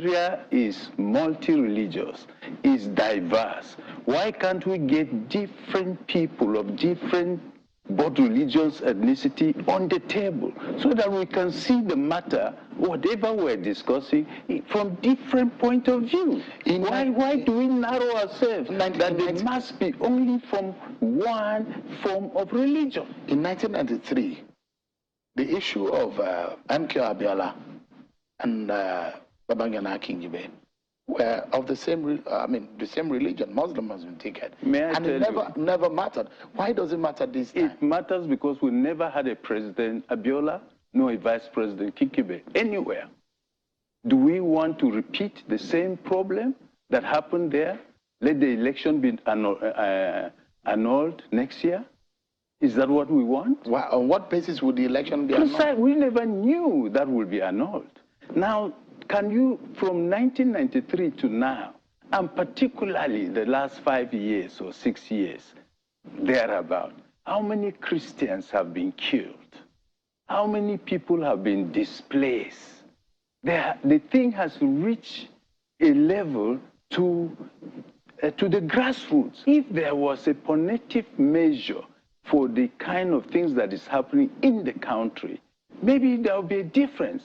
Nigeria is multi-religious, is diverse. Why can't we get different people of different both religions, ethnicity on the table so that we can see the matter, whatever we're discussing, from different point of view? Why do we narrow ourselves that there must be only from one form of religion? In 1993, the issue of MK Abiola and Babangana Kingibe were of the same, the same religion, Muslim ticket. And it never mattered. Why does it matter this time? It matters because we never had a president, Abiola, nor a vice president, Kingibe, anywhere. Do we want to repeat the same problem that happened there? Let the election be annulled next year? Is that what we want? Well, on what basis would the election be annulled? We never knew that would be annulled. Now, can you, from 1993 to now, and particularly the last 5 years or 6 years, thereabout, how many Christians have been killed? How many people have been displaced? The thing has reached a level to the grassroots. If there was a punitive measure for the kind of things that is happening in the country, maybe there will be a difference.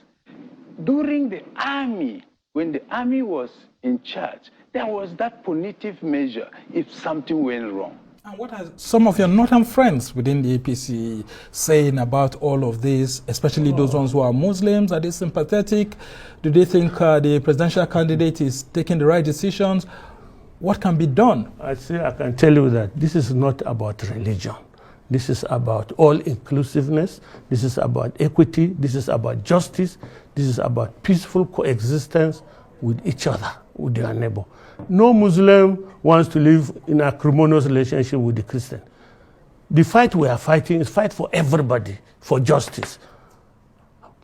During the army, when the army was in charge, there was that punitive measure if something went wrong. And what are some of your northern friends within the APC saying about all of this, especially those ones who are Muslims? Are they sympathetic? Do they think the presidential candidate is taking the right decisions? What can be done? I can tell you that this is not about religion. This is about all-inclusiveness. This is about equity. This is about justice. This is about peaceful coexistence with each other, with their neighbor. No Muslim wants to live in a acrimonious relationship with the Christian. The fight we are fighting is fight for everybody, for justice.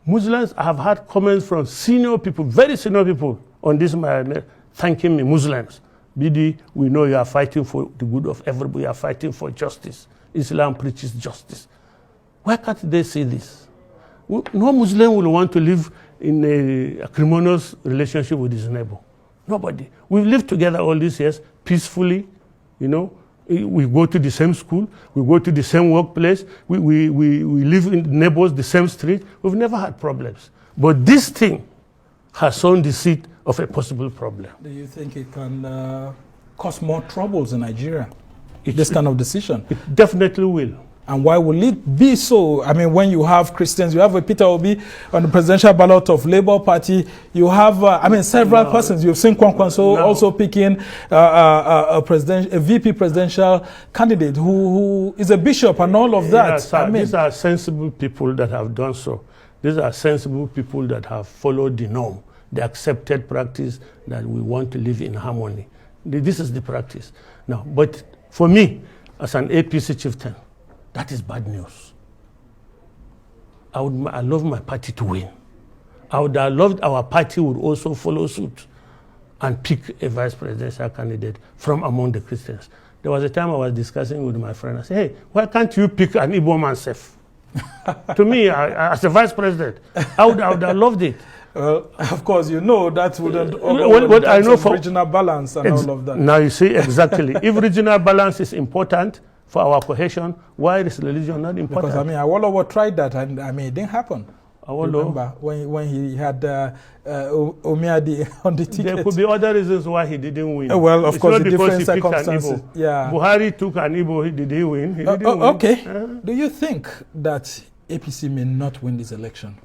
Muslims have had comments from senior people, very senior people, on this matter, thanking me, Muslims. BD, we know you are fighting for the good of everybody. You are fighting for justice. Islam preaches justice. Why can't they say this? No Muslim will want to live in a acrimonious relationship with his neighbor. Nobody. We've lived together all these years peacefully. You know, we go to the same school, we go to the same workplace, we live in neighbors, the same street. We've never had problems. But this thing has sown the seed of a possible problem. Do you think it can cause more troubles in Nigeria? This kind of decision? It definitely will. And why will it be so? I mean, when you have Christians, you have a Peter Obi on the presidential ballot of Labour Party. You have, several persons. You've seen Kwankwaso also picking a VP presidential candidate who is a bishop and all of that. Yes, these are sensible people that have done so. These are sensible people that have followed the norm, the accepted practice that we want to live in harmony. This is the practice. Now, but for me, as an APC chieftain, that is bad news. I love my party to win. I would have loved our party would also follow suit and pick a vice presidential candidate from among the Christians. There was a time I was discussing with my friend. I said, hey, why can't you pick an Igbo man self? To me, as a vice president, I would have loved it. Well, of course, you know that wouldn't what I know for regional balance and all of that. Now you see exactly. If regional balance is important for our cohesion, why is religion not important? Because Awolowo tried that, and it didn't happen. Remember when he had Omiadi on the ticket? There could be other reasons why he didn't win. Well, of course, the different because circumstances. Yeah. Buhari took an Igbo. Did he win? He didn't win. Okay. Do you think that APC may not win this election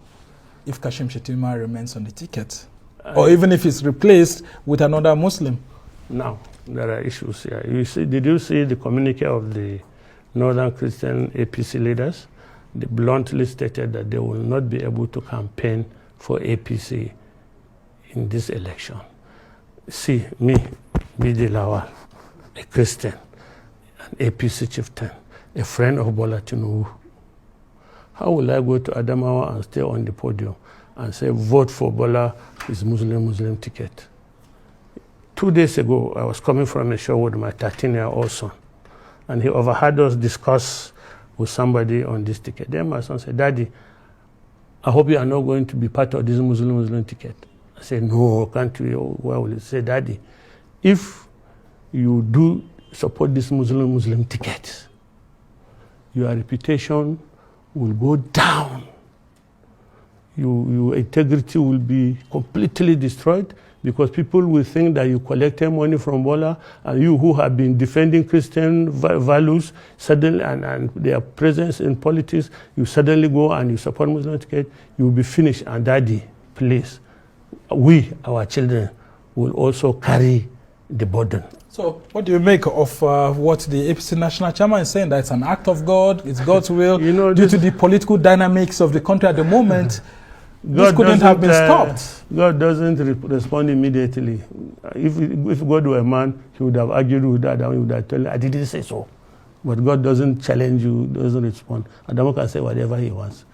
if Kashim Shettima remains on the ticket, or even if it's replaced with another Muslim? Now, there are issues here. Did you see the communique of the Northern Christian APC leaders? They bluntly stated that they will not be able to campaign for APC in this election. See, me, Babachir Lawal, a Christian, an APC chieftain, a friend of Bola Tinubu. How will I go to Adamawa and stay on the podium and say, vote for Bola, his Muslim ticket? 2 days ago, I was coming from a show with my 13-year-old son, and he overheard us discuss with somebody on this ticket. Then my son said, Daddy, I hope you are not going to be part of this Muslim ticket. I I say, no, can't we? Why will you say, Daddy, if you do support this Muslim ticket, your reputation will go down. Your integrity will be completely destroyed, because people will think that you collected money from Bola, and you who have been defending Christian values suddenly and their presence in politics, you suddenly go and you support Muslim ticket, you will be finished. And Daddy, please, we, our children, will also carry the burden. So what do you make of what the APC national chairman is saying, that it's an act of God, it's God's will, due to the political dynamics of the country at the moment? This couldn't have been stopped. God doesn't respond immediately. If God were a man, he would have argued with Adam, he would have told, I didn't say so. But God doesn't challenge you, doesn't respond. Adam can say whatever he wants.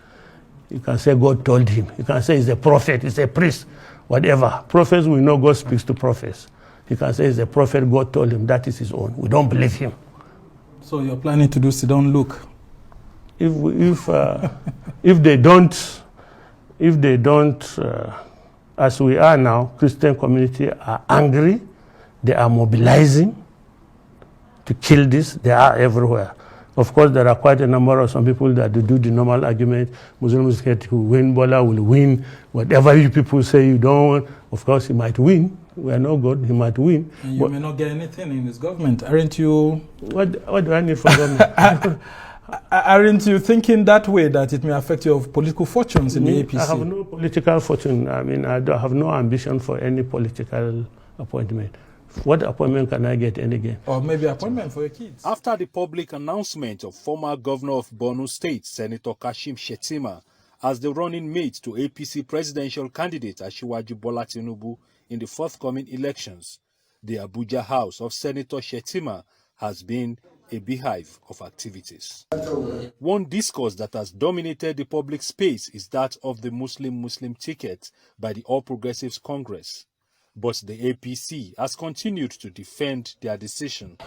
He can say God told him. He can say he's a prophet, he's a priest, whatever. Prophets, we know God speaks to prophets. He can say he's a prophet, God told him, that is his own. We don't believe him. So you're planning to do sit-down look? If they don't, as we are now, Christian community are angry, they are mobilizing to kill this, they are everywhere. Of course, there are quite a number of some people that do the normal argument, Muslims who win, Bola will win, whatever you people say you don't want, of course he might win. We are no God, he might win. And you may not get anything in this government, aren't you? What do I need from government? Aren't you thinking that way, that it may affect your political fortunes in the APC? I have no political fortune. I mean, I have no ambition for any political appointment. What appointment can I get again? Or maybe appointment for your kids. After the public announcement of former governor of Borno State, Senator Kashim Shettima, as the running mate to APC presidential candidate Asiwaju Bola Tinubu in the forthcoming elections, the Abuja house of Senator Shettima has been a beehive of activities. One discourse that has dominated the public space is that of the Muslim ticket by the All Progressives Congress. But the APC has continued to defend their decision.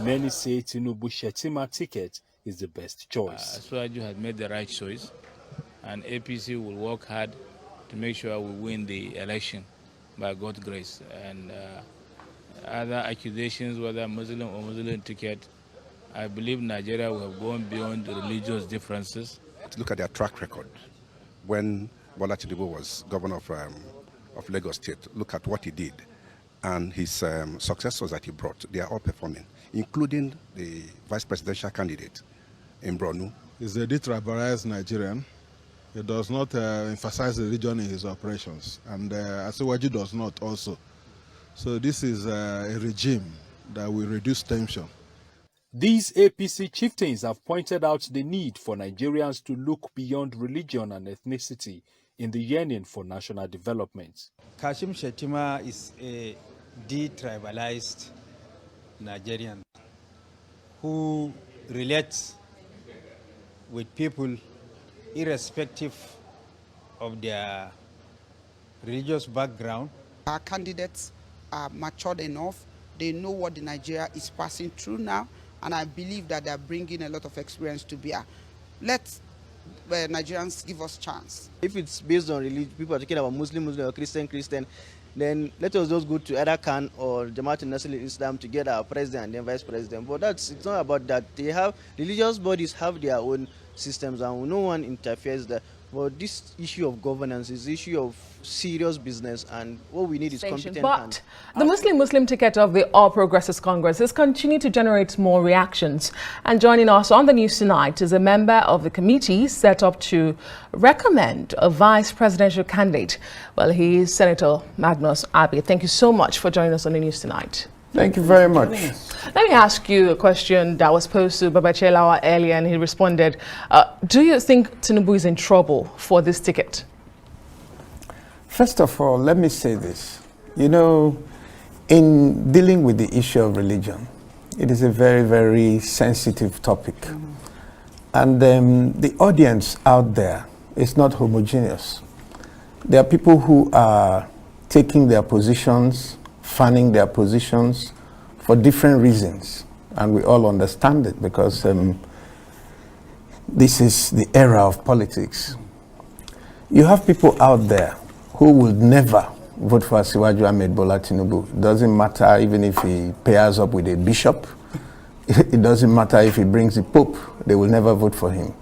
Many say Tinubu Shettima ticket is the best choice. Asiwaju has made the right choice, and APC will work hard to make sure we win the election by God's grace. And other accusations, whether Muslim or Muslim ticket, I believe Nigeria will have gone beyond the religious differences. Look at their track record. When Bola Tinubu was governor of Lagos State, look at what he did. And his successors that he brought, they are all performing, including the vice presidential candidate in Borno. He's a detribalized Nigerian. He does not emphasize religion in his operations. And Asiwaju does not also. So this is a regime that will reduce tension. These APC chieftains have pointed out the need for Nigerians to look beyond religion and ethnicity in the yearning for national development. Kashim Shettima is a detribalized Nigerian who relates with people irrespective of their religious background. Our candidates are matured enough. They know what the Nigeria is passing through now, and I believe that they are bringing a lot of experience to bear. Let Nigerians give us chance. If it's based on religion, people are talking about Muslim or Christian, then let us just go to either Khan or Jamaat al-Nasr Islam to get our president and then vice president. But it's not about that. They have, religious bodies have their own systems and no one interferes there. But this issue of governance is the issue of serious business, and what we need is competent hands. But the Muslim ticket of the All Progressives Congress has continued to generate more reactions. And joining us on the news tonight is a member of the committee set up to recommend a vice presidential candidate. Well, he is Senator Magnus Abi. Thank you so much for joining us on the news tonight. Thank you very much. Let me ask you a question that was posed to Babachir Lawal earlier, and he responded. Do you think Tinubu is in trouble for this ticket? First of all, let me say this. You know, in dealing with the issue of religion, it is a very, very sensitive topic. And the audience out there is not homogeneous. There are people who are taking their positions, fanning their positions for different reasons, and we all understand it because this is the era of politics. You have people out there who will never vote for Asiwaju Ahmed Bola Tinubu. It doesn't matter even if he pairs up with a bishop. It doesn't matter if he brings the Pope. They will never vote for him.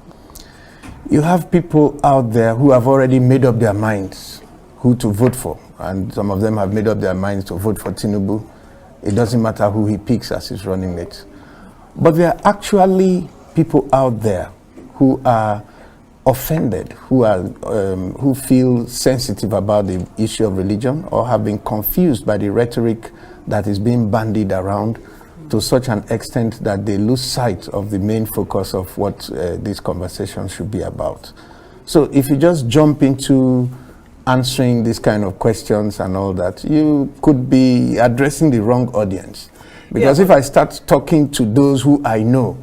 You have people out there who have already made up their minds who to vote for. And some of them have made up their minds to vote for Tinubu. It doesn't matter who he picks as his running mate. But there are actually people out there who are offended, who feel sensitive about the issue of religion or have been confused by the rhetoric that is being bandied around to such an extent that they lose sight of the main focus of what this conversation should be about. So if you just jump into answering these kind of questions and all that, you could be addressing the wrong audience. Because if I start talking to those who I know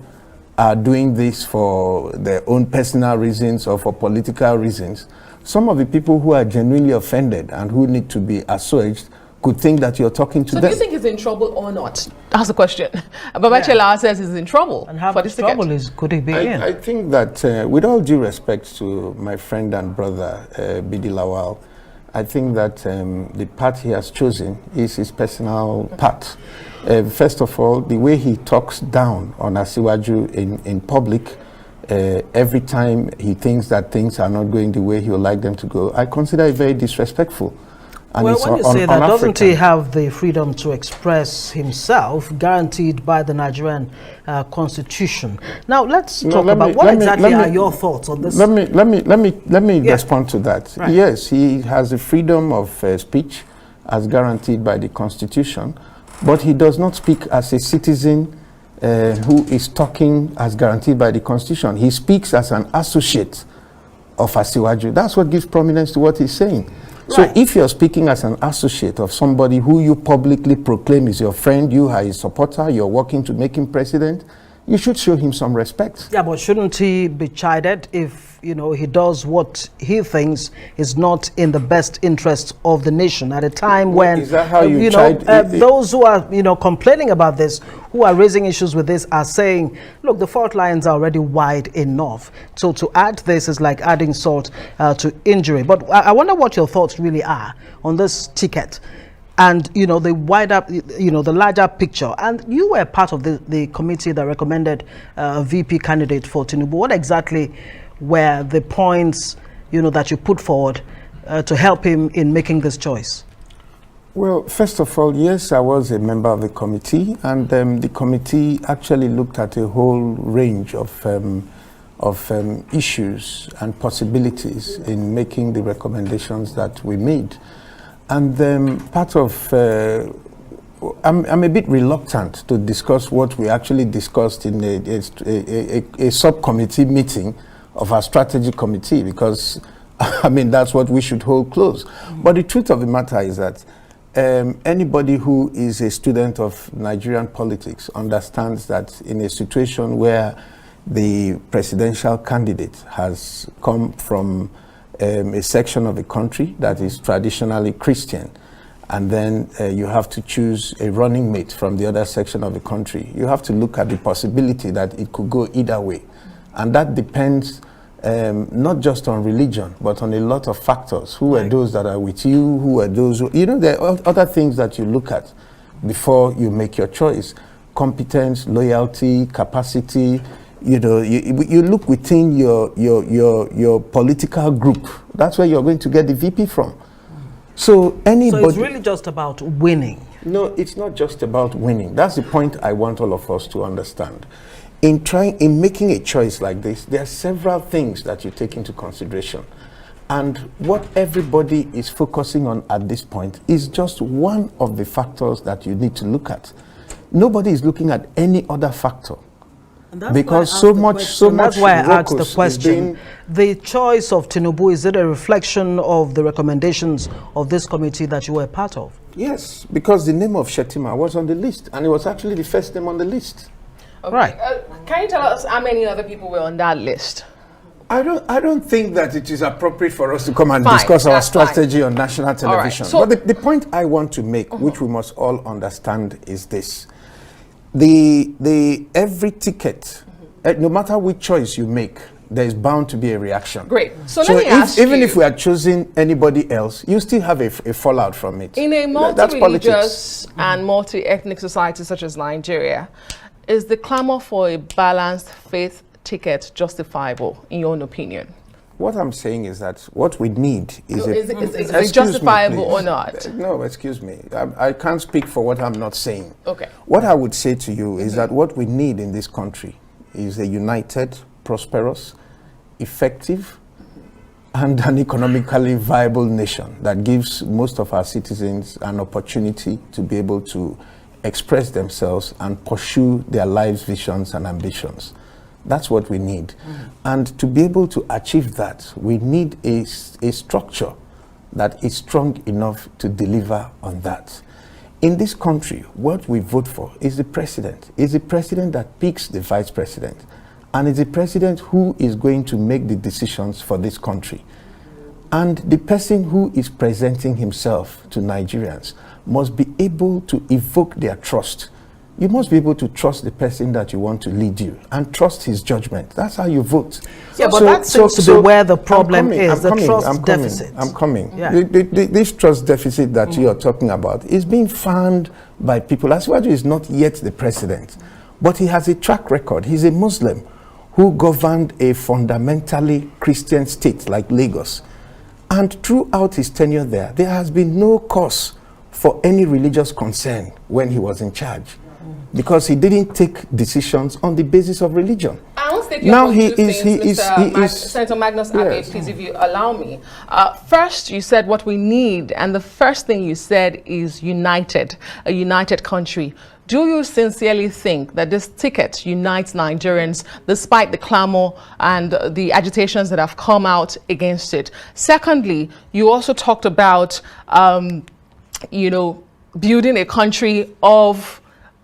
are doing this for their own personal reasons or for political reasons, some of the people who are genuinely offended and who need to be assuaged could think that you're talking to them. So do you think he's in trouble or not? That's the question. Babachir Lawal says he's in trouble. And how much trouble could he be in? I think that with all due respect to my friend and brother, Bidi Lawal, I think that the path he has chosen is his personal path. First of all, the way he talks down on Asiwaju in public, every time he thinks that things are not going the way he would like them to go, I consider it very disrespectful. And well, when you say that, doesn't he have the freedom to express himself guaranteed by the Nigerian constitution? Now, let's talk about what exactly are your thoughts on this? Let me respond to that. Right. Yes, he has the freedom of speech as guaranteed by the constitution, but he does not speak as a citizen who is talking as guaranteed by the constitution. He speaks as an associate of Asiwaju. That's what gives prominence to what he's saying. So if you're speaking as an associate of somebody who you publicly proclaim is your friend, you are his supporter, you're working to make him president, you should show him some respect. Yeah, but shouldn't he be chided if, you know, he does what he thinks is not in the best interest of the nation at a time when, is that how you those who are, complaining about this, who are raising issues with this, are saying, look, the fault lines are already wide enough. So to add this is like adding salt to injury. But I wonder what your thoughts really are on this ticket. And, the wider, the larger picture. And you were part of the committee that recommended a VP candidate for Tinubu. What exactly were the points, that you put forward to help him in making this choice? Well, first of all, yes, I was a member of the committee. And the committee actually looked at a whole range of issues and possibilities in making the recommendations that we made. And part of, I'm a bit reluctant to discuss what we actually discussed in a subcommittee meeting of our strategy committee, because, that's what we should hold close. But the truth of the matter is that anybody who is a student of Nigerian politics understands that in a situation where the presidential candidate has come from a section of the country that is traditionally Christian, and then you have to choose a running mate from the other section of the country, you have to look at the possibility that it could go either way. And that depends not just on religion, but on a lot of factors. Who are those that are with you? Who are those who, there are other things that you look at before you make your choice. Competence, loyalty, capacity. You look within your political group. That's where you're going to get the VP from. So anybody. So it's really just about winning. No, it's not just about winning. That's the point I want all of us to understand. In making a choice like this, there are several things that you take into consideration. And what everybody is focusing on at this point is just one of the factors that you need to look at. Nobody is looking at any other factor. Because so much that's why I asked the question. The choice of Tinubu, is it a reflection of the recommendations of this committee that you were part of? Yes, because the name of Shettima was on the list, and it was actually the first name on the list. Okay. Right. Can you tell us how many other people were on that list? I don't think that it is appropriate for us to come and discuss our strategy on national television. Right. So but the point I want to make, which we must all understand, is this. Every ticket, no matter which choice you make, there is bound to be a reaction. Great. So let me ask even if we are choosing anybody else, you still have a fallout from it. In a multi-religious and multi-ethnic society such as Nigeria, is the clamor for a balanced faith ticket justifiable, in your own opinion? What I'm saying is that what we need is is it justifiable or not? No, excuse me. I can't speak for what I'm not saying. Okay. What I would say to you is that what we need in this country is a united, prosperous, effective, and an economically viable nation that gives most of our citizens an opportunity to be able to express themselves and pursue their lives' visions and ambitions. That's what we need. And to be able to achieve that, we need a structure that is strong enough to deliver on that. In this country, what we vote for is the president. It's the president that picks the vice president. And it's the president who is going to make the decisions for this country. And the person who is presenting himself to Nigerians must be able to evoke their trust. You must be able to trust the person that you want to lead you and trust his judgment. That's how you vote. Yeah, but that seems to be where the problem is, the trust deficit. I'm coming. Yeah. This trust deficit that you are talking about is being found by people. Asiwaju is not yet the president, but he has a track record. He's a Muslim who governed a fundamentally Christian state like Lagos. And throughout his tenure there has been no cause for any religious concern when he was in charge, because he didn't take decisions on the basis of religion. I want to take your Senator Magnus Abe, please, if you allow me. First, you said what we need, and the first thing you said is a united country. Do you sincerely think that this ticket unites Nigerians despite the clamor and the agitations that have come out against it? Secondly, you also talked about, building a country of,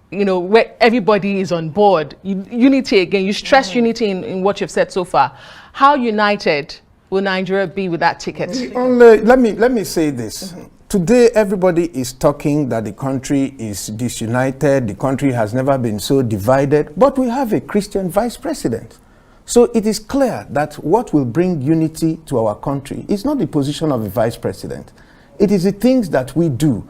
where everybody is on board. Unity again, you stress unity in what you've said so far. How united will Nigeria be with that ticket? Let me say this. Today, everybody is talking that the country is disunited, the country has never been so divided, but we have a Christian vice president. So it is clear that what will bring unity to our country is not the position of the vice president. It is the things that we do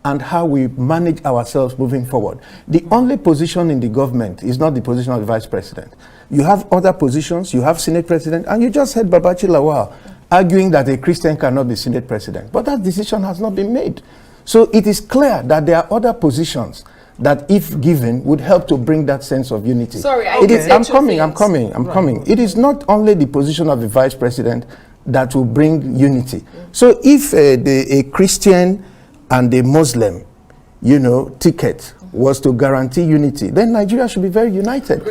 and how we manage ourselves moving forward. The only position in the government is not the position of the vice president. You have other positions, you have Senate president, and you just heard Babachir Lawal arguing that a Christian cannot be Senate president. But that decision has not been made. So it is clear that there are other positions that, if given, would help to bring that sense of unity. Sorry, I'm coming. It is not only the position of the vice president that will bring unity. So if a Christian and a Muslim, ticket was to guarantee unity, then Nigeria should be very united.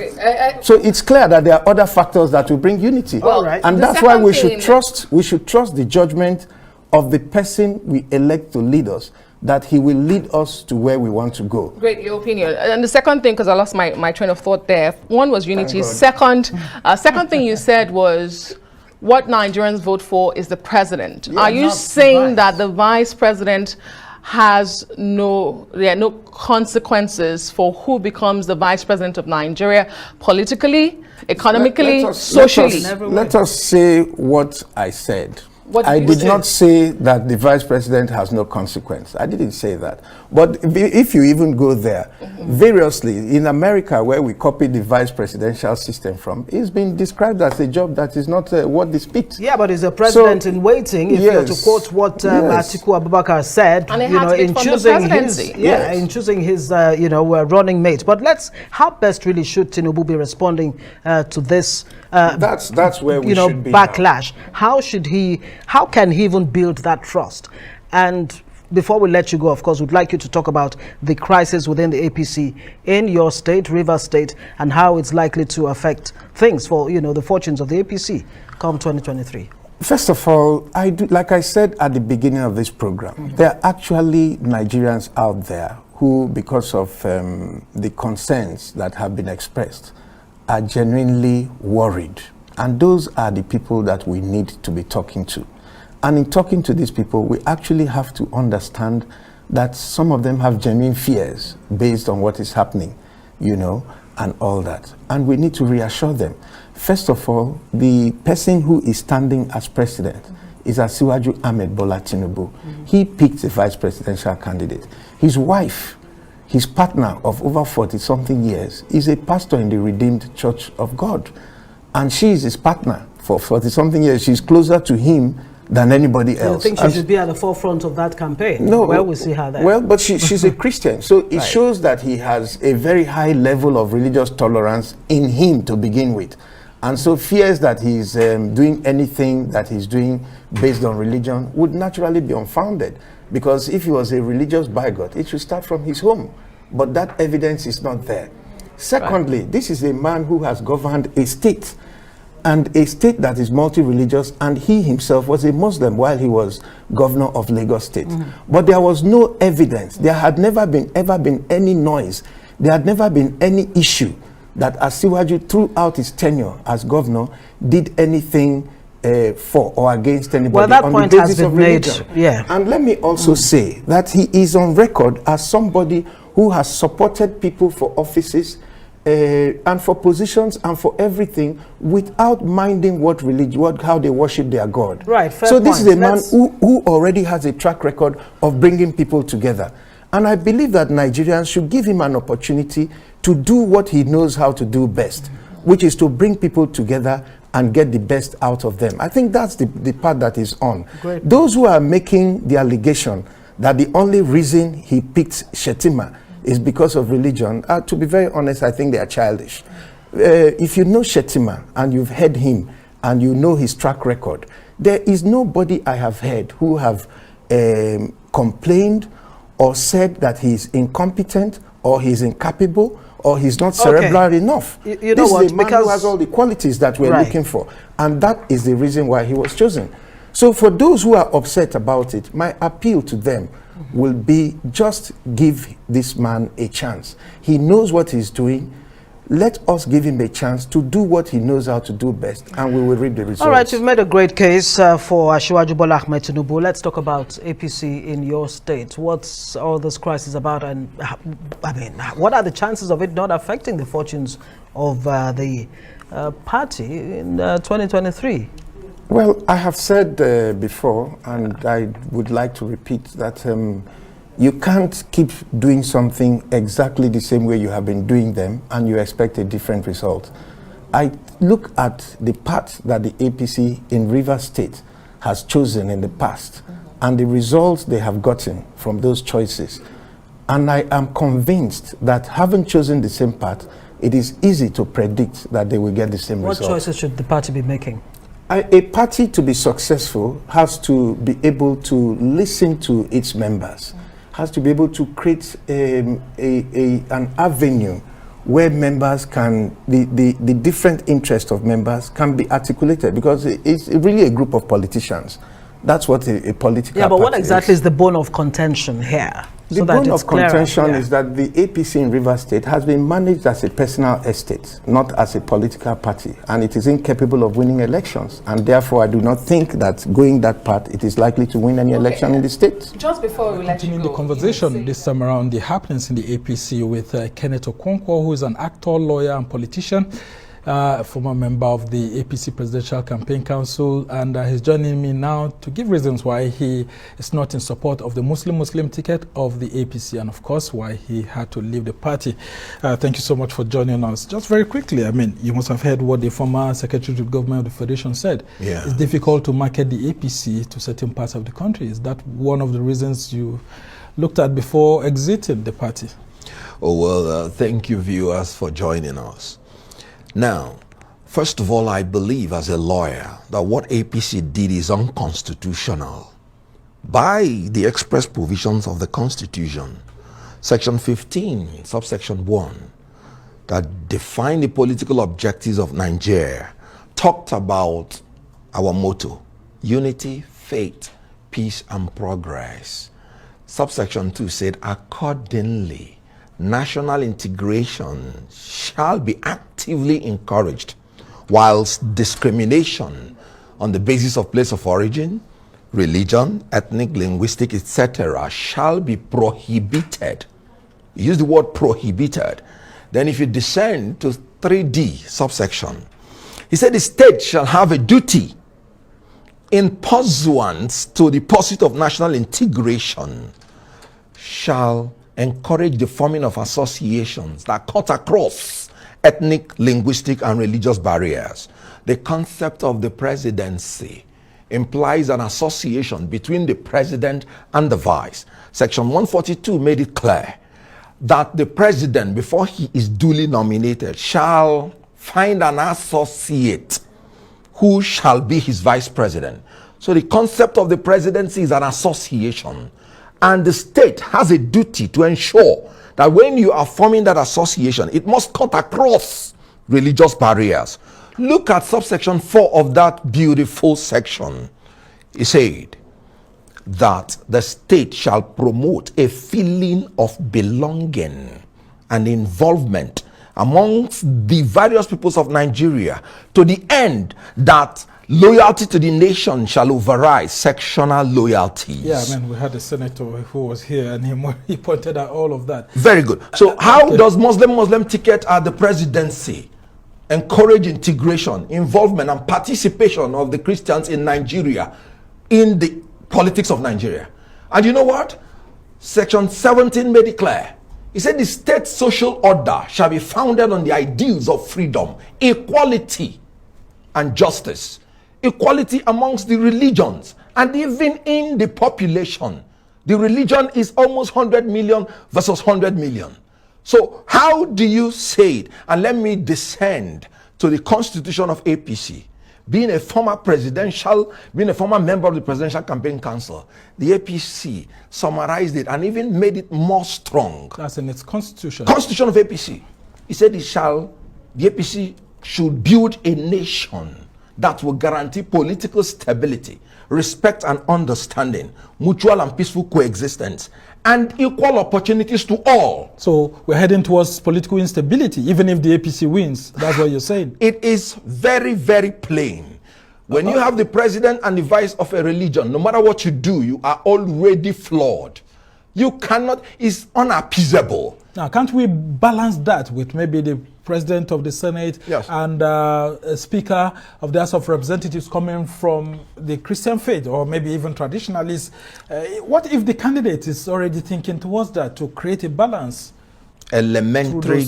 So it's clear that there are other factors that will bring unity. And that's why we should trust the judgment of the person we elect to lead us, that he will lead us to where we want to go. Great, your opinion. And the second thing, because I lost my train of thought there. One was unity. Second thing you said was what Nigerians vote for is the president. Are you saying that the vice president has no consequences for who becomes the vice president of Nigeria, politically, economically, socially? Let us say what I said. I did not say that the vice president has no consequence. I didn't say that. But if you even go there, variously, in America, where we copied the vice presidential system from, it's been described as a job that is not worth the spit. Yeah, but it's a president in waiting, if you're to quote what Atiku Abubakar said, in choosing his running mate. But how best really should Tinubu be responding to this that's where we should be backlash now. How can he even build that trust? And before we let you go, of course, we'd like you to talk about the crisis within the APC in your state, Rivers State, and how it's likely to affect things for the fortunes of the APC come 2023. First of all, like I said at the beginning of this program, there are actually Nigerians out there who, because of the concerns that have been expressed, are genuinely worried. And those are the people that we need to be talking to. And in talking to these people, we actually have to understand that some of them have genuine fears based on what is happening, and all that. And we need to reassure them. First of all, the person who is standing as president is Asiwaju Ahmed Bola Tinubu. He picked a vice presidential candidate. His wife, his partner of over 40-something years, is a pastor in the Redeemed Church of God. And she is his partner for 40-something years. She's closer to him than anybody else. You think she should be at the forefront of that campaign? No. Well, we'll see how that... Well, but she's a Christian, so it shows that he has a very high level of religious tolerance in him to begin with. And so fears that he's doing anything that he's doing based on religion would naturally be unfounded. Because if he was a religious bigot, it should start from his home. But that evidence is not there. Secondly, this is a man who has governed a state, and a state that is multi-religious, and he himself was a Muslim while he was governor of Lagos State. But there was no evidence. There had never been any noise. There had never been any issue that Asiwaju, throughout his tenure as governor, did anything for or against anybody. Well, that on point the basis has been of made. religion. Yeah. And let me also say that he is on record as somebody who has supported people for offices and for positions and for everything without minding what religion, how they worship their God. Right, fair so this point. is a man who already has a track record of bringing people together. And I believe that Nigerians should give him an opportunity to do what he knows how to do best, which is to bring people together and get the best out of them. I think that's the part that is on. Great. Those who are making the allegation that the only reason he picked Shettima is because of religion, to be very honest, I think they are childish. If you know Shettima and you've heard him and you know his track record, there is nobody I have heard who have complained or said that he's incompetent or he's incapable or he's not cerebral enough. You know this what? is a man who has all the qualities that we're looking for, and that is the reason why he was chosen. So for those who are upset about it, my appeal to them will be just give this man a chance. He knows what he's doing. Let us give him a chance to do what he knows how to do best, and we will reap the results. All right, you've made a great case for Asiwaju Bola Ahmed Tinubu. Let's talk about APC in your state. What's all this crisis about, and I mean, what are the chances of it not affecting the fortunes of the party in 2023? Well, I have said before, and I would like to repeat that you can't keep doing something exactly the same way you have been doing them and you expect a different result. I look at the path that the APC in Rivers State has chosen in the past and the results they have gotten from those choices. And I am convinced that having chosen the same path, it is easy to predict that they will get the same result. What choices should the party be making? A party to be successful has to be able to listen to its members, has to be able to create an avenue where members can, the different interests of members can be articulated, because it's really a group of politicians. That's what a political Yeah, but what party exactly is the bone of contention here? The bone of contention is that the APC in Rivers State has been managed as a personal estate, not as a political party, and it is incapable of winning elections. And therefore, I do not think that going that path, it is likely to win any election in the state. Just before we let you go, the conversation this time around, the happenings in the APC with Kenneth Okonkwo, who is an actor, lawyer, and politician. Former member of the APC Presidential Campaign Council, and he's joining me now to give reasons why he is not in support of the Muslim ticket of the APC, and of course why he had to leave the party. Thank you so much for joining us. Just very quickly, I mean, you must have heard what the former Secretary to Government of the Federation said. Yeah. It's difficult to market the APC to certain parts of the country. Is that one of the reasons you looked at before exiting the party? Oh, well, thank you, viewers, for joining us. Now, first of all, I believe as a lawyer that what APC did is unconstitutional by the express provisions of the Constitution. Section 15, subsection 1, that defined the political objectives of Nigeria, talked about our motto, unity, faith, peace, and progress. Subsection 2 said, accordingly, national integration shall be actively encouraged, whilst discrimination on the basis of place of origin, religion, ethnic, linguistic, etc. shall be prohibited. Use the word prohibited. Then if you descend to 3D subsection, he said the state shall have a duty in pursuance to the pursuit of national integration, shall encourage the forming of associations that cut across ethnic, linguistic, and religious barriers. The concept of the presidency implies an association between the president and the vice. Section 142 made it clear that the president, before he is duly nominated, shall find an associate who shall be his vice president. So the concept of the presidency is an association, and the state has a duty to ensure that when you are forming that association, it must cut across religious barriers. Look at subsection 4 of that beautiful section. It said that the state shall promote a feeling of belonging and involvement amongst the various peoples of Nigeria, to the end that loyalty to the nation shall override sectional loyalties. Yeah, I mean, we had a senator who was here and he pointed out all of that. Very good. So how does Muslim ticket at the presidency encourage integration, involvement, and participation of the Christians in Nigeria in the politics of Nigeria? And you know what? Section 17 made it clear. He said the state social order shall be founded on the ideals of freedom, equality, and justice. Equality amongst the religions and even in the population. The religion is almost 100 million versus 100 million. So how do you say it? And let me descend to the constitution of APC. Being a former member of the Presidential Campaign Council, the APC summarized it and even made it more strong. That's in its constitution. Constitution of APC. He said the APC should build a nation that will guarantee political stability, respect and understanding, mutual and peaceful coexistence, and equal opportunities to all. So we're heading towards political instability, even if the APC wins. That's what you're saying. It is very, very plain. When you have the president and the vice of a religion, no matter what you do, you are already flawed. You cannot, it's unappeasable. Now, can't we balance that with maybe the president of the Senate and a speaker of the House of Representatives coming from the Christian faith or maybe even traditionalists? What if the candidate is already thinking towards that to create a balance? Elementary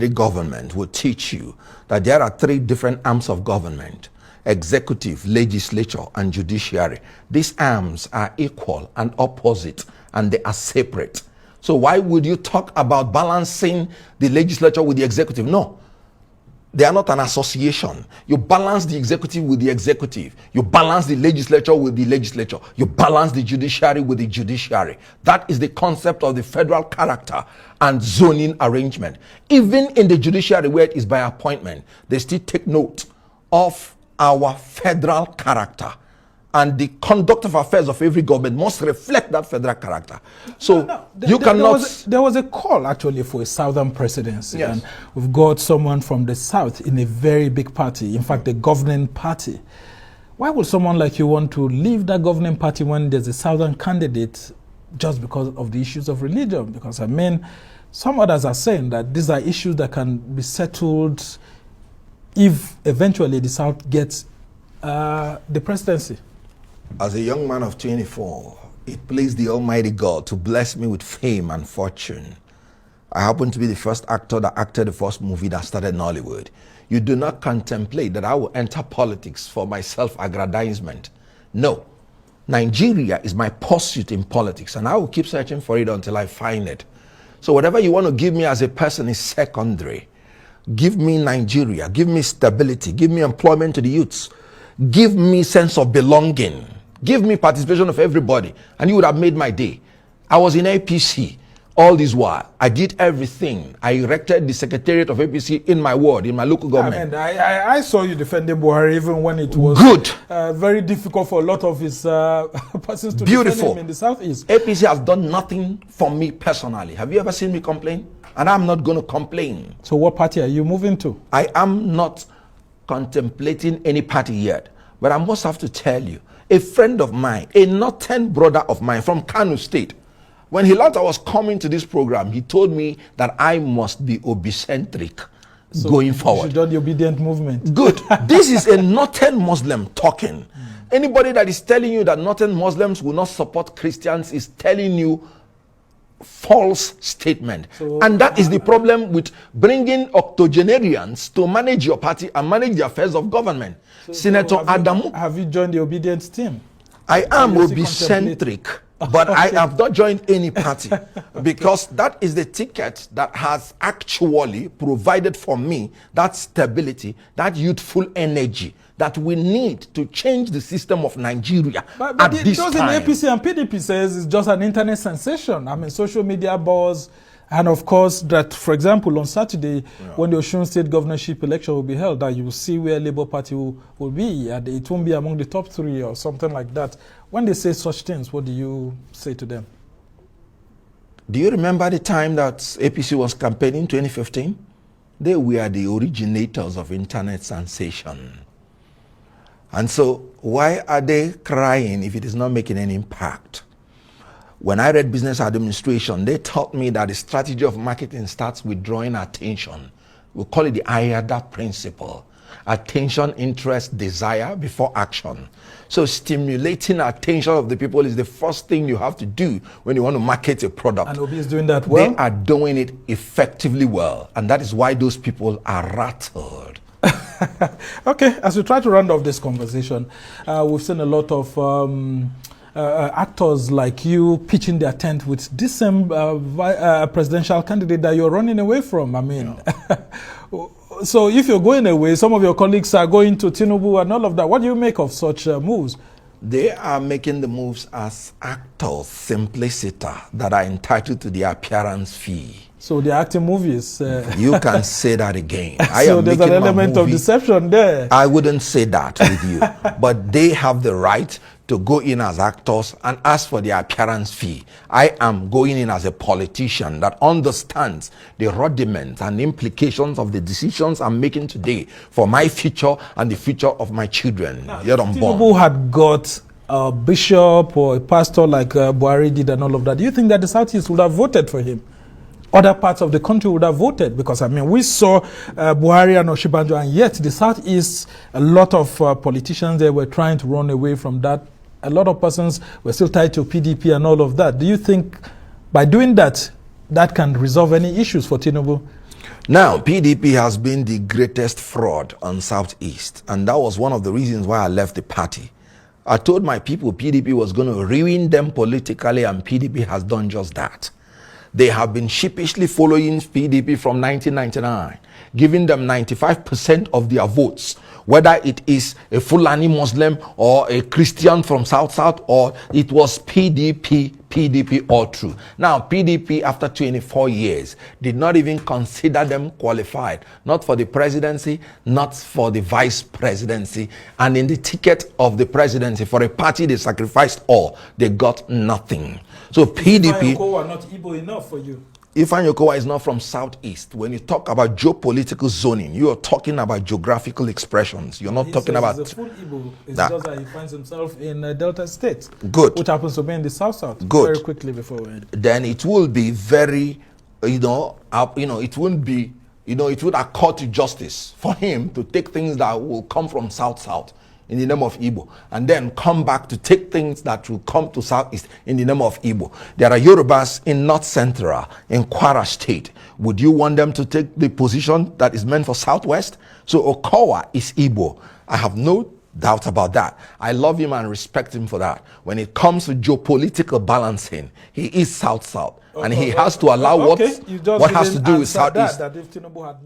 government will teach you that there are 3 different arms of government: executive, legislature, and judiciary. These arms are equal and opposite, and they are separate. So why would you talk about balancing the legislature with the executive? No, they are not an association. You balance the executive with the executive. You balance the legislature with the legislature. You balance the judiciary with the judiciary. That is the concept of the federal character and zoning arrangement. Even in the judiciary, where it is by appointment, they still take note of our federal character. And the conduct of affairs of every government must reflect that federal character. So you cannot... There was a call actually for a southern presidency. Yes. And we've got someone from the south in a very big party. In fact, the governing party. Why would someone like you want to leave that governing party when there's a southern candidate just because of the issues of religion? Because, I mean, some others are saying that these are issues that can be settled if eventually the South gets the presidency. As a young man of 24, it pleased the Almighty God to bless me with fame and fortune. I happen to be the first actor that acted the first movie that started Nollywood. You do not contemplate that I will enter politics for my self-aggrandizement. No. Nigeria is my pursuit in politics, and I will keep searching for it until I find it. So whatever you want to give me as a person is secondary. Give me Nigeria, give me stability, give me employment to the youths, give me sense of belonging, give me participation of everybody, and you would have made my day. I was in APC all this while. I did everything. I erected the secretariat of APC in my ward, in my local government. I saw you defending Buhari even when it was very difficult for a lot of his persons to defend him in the southeast. APC has done nothing for me personally. Have you ever seen me complain? And I'm not going to complain. So what party are you moving to? I am not contemplating any party yet. But I must have to tell you, a friend of mine, a northern brother of mine from Kano State, When he learned I was coming to this program, he told me that I must be obicentric going forward. You should join the obedient movement. Good. This is a northern Muslim talking. Anybody that is telling you that northern Muslims will not support Christians is telling you false statement. So, and that is the problem with bringing octogenarians to manage your party and manage the affairs of government. Senator Adamu. Have you joined the obedience team? I am obicentric, but I have not joined any party because that is the ticket that has actually provided for me that stability, that youthful energy that we need to change the system of Nigeria but at this those time. In APC and PDP says it's just an internet sensation. I mean, social media buzz. And of course, that, for example, on Saturday, when the Osun State governorship election will be held, that you will see where Labour Party will be. And it won't be among the top 3 or something like that. When they say such things, what do you say to them? Do you remember the time that APC was campaigning in 2015? They were the originators of internet sensation. And so why are they crying if it is not making any impact? When I read business administration, they taught me that the strategy of marketing starts with drawing attention. We call it the IADA principle. Attention, interest, desire before action. So stimulating attention of the people is the first thing you have to do when you want to market a product. And Obi is doing that well? They are doing it effectively well. And that is why those people are rattled. Okay, as we try to round off this conversation, we've seen a lot of actors like you pitching their tent with this same presidential candidate that you're running away from. I mean, so if you're going away, some of your colleagues are going to Tinubu and all of that. What do you make of such moves? They are making the moves as actors, simpliciter, that are entitled to the appearance fee. So they're acting movies. You can say that again. So there's an element of deception there. I wouldn't say that with you. But they have the right to go in as actors and ask for the appearance fee. I am going in as a politician that understands the rudiments and implications of the decisions I'm making today for my future and the future of my children. Tinubu had got a bishop or a pastor like Buhari did and all of that. Do you think that the Southeast would have voted for him? Other parts of the country would have voted, because I mean we saw Buhari and Oshibanjo, and yet the Southeast, a lot of politicians there were trying to run away from that. A lot of persons were still tied to PDP and all of that. Do you think by doing that, that can resolve any issues for Tinubu? Now, PDP has been the greatest fraud on Southeast, and that was one of the reasons why I left the party. I told my people PDP was going to ruin them politically, and PDP has done just that. They have been sheepishly following PDP from 1999, giving them 95% of their votes, whether it is a Fulani Muslim or a Christian from South, or it was PDP all through. Now, PDP, after 24 years, did not even consider them qualified, not for the presidency, not for the vice presidency, and in the ticket of the presidency, for a party they sacrificed all, they got nothing. So PDP... Ifeanyi are not Igbo enough for you. Ifeanyi Okonkwo is not from Southeast. When you talk about geopolitical zoning, you are talking about geographical expressions. You're not talking about... He's a full Igbo. It's just that he finds himself in Delta State. Good. Which happens to be in the South. Good. Very quickly before we end. Then it will be very, it won't be, it would accord to justice for him to take things that will come from South in the name of Igbo, and then come back to take things that will come to Southeast in the name of Igbo. There are Yorubas in North Central, in Kwara State. Would you want them to take the position that is meant for Southwest? So Okonkwo is Igbo. I have no doubt about that. I love him and respect him for that. When it comes to geopolitical balancing, he is South, and he has to allow what has to do with Southeast. That if Tinubu had